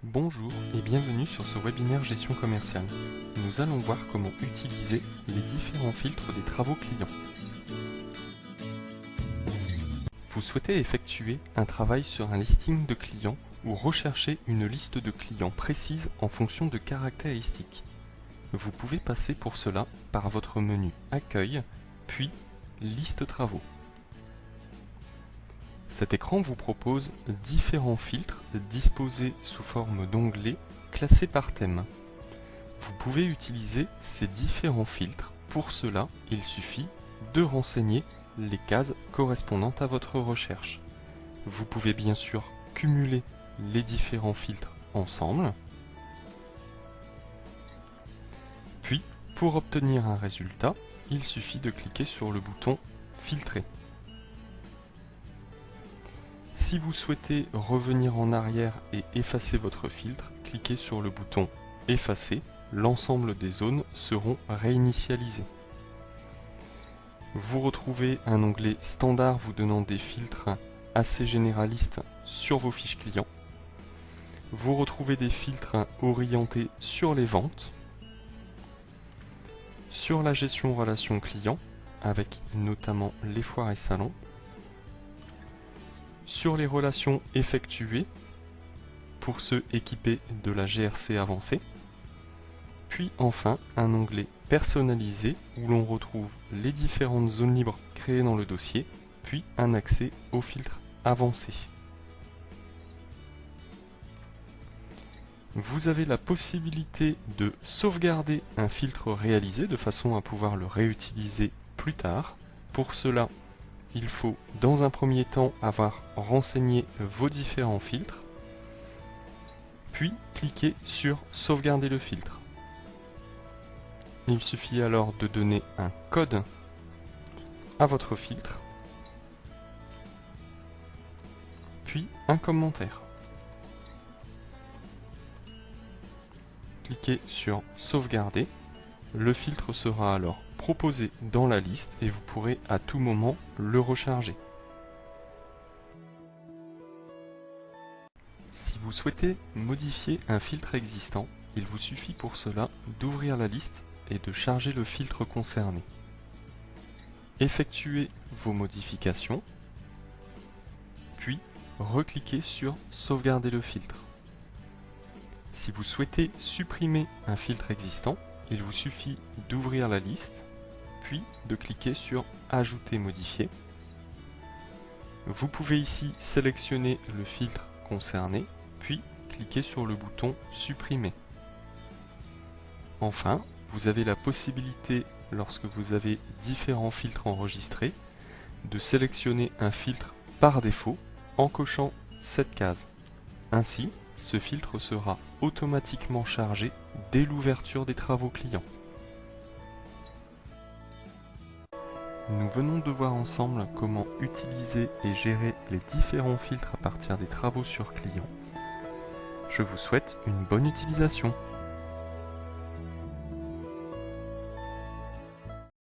Bonjour et bienvenue sur ce webinaire gestion commerciale. Nous allons voir comment utiliser les différents filtres des travaux clients. Vous souhaitez effectuer un travail sur un listing de clients ou rechercher une liste de clients précise en fonction de caractéristiques. Vous pouvez passer pour cela par votre menu Accueil, puis Liste travaux. Cet écran vous propose différents filtres disposés sous forme d'onglets classés par thème. Vous pouvez utiliser ces différents filtres. Pour cela, il suffit de renseigner les cases correspondantes à votre recherche. Vous pouvez bien sûr cumuler les différents filtres ensemble. Puis, pour obtenir un résultat, il suffit de cliquer sur le bouton « Filtrer ». Si vous souhaitez revenir en arrière et effacer votre filtre, cliquez sur le bouton « Effacer ». L'ensemble des zones seront réinitialisées. Vous retrouvez un onglet standard vous donnant des filtres assez généralistes sur vos fiches clients. Vous retrouvez des filtres orientés sur les ventes, sur la gestion relation client, avec notamment les foires et salons, sur les relations effectuées pour ceux équipés de la GRC avancée, puis enfin un onglet personnalisé où l'on retrouve les différentes zones libres créées dans le dossier, puis un accès au filtre avancé. Vous avez la possibilité de sauvegarder un filtre réalisé de façon à pouvoir le réutiliser plus tard. Pour cela, il faut dans un premier temps avoir renseigné vos différents filtres, puis cliquer sur sauvegarder le filtre. Il suffit alors de donner un code à votre filtre, puis un commentaire. Cliquez sur sauvegarder, le filtre sera alors proposé dans la liste et vous pourrez à tout moment le recharger. Si vous souhaitez modifier un filtre existant, il vous suffit pour cela d'ouvrir la liste et de charger le filtre concerné. Effectuez vos modifications, puis recliquez sur sauvegarder le filtre. Si vous souhaitez supprimer un filtre existant, il vous suffit d'ouvrir la liste, puis de cliquer sur ajouter modifier. Vous pouvez ici sélectionner le filtre concerné, puis cliquer sur le bouton supprimer. Enfin, vous avez la possibilité, lorsque vous avez différents filtres enregistrés, de sélectionner un filtre par défaut en cochant cette case. Ainsi, ce filtre sera automatiquement chargé dès l'ouverture des travaux clients. Nous venons de voir ensemble comment utiliser et gérer les différents filtres à partir des travaux sur client. Je vous souhaite une bonne utilisation.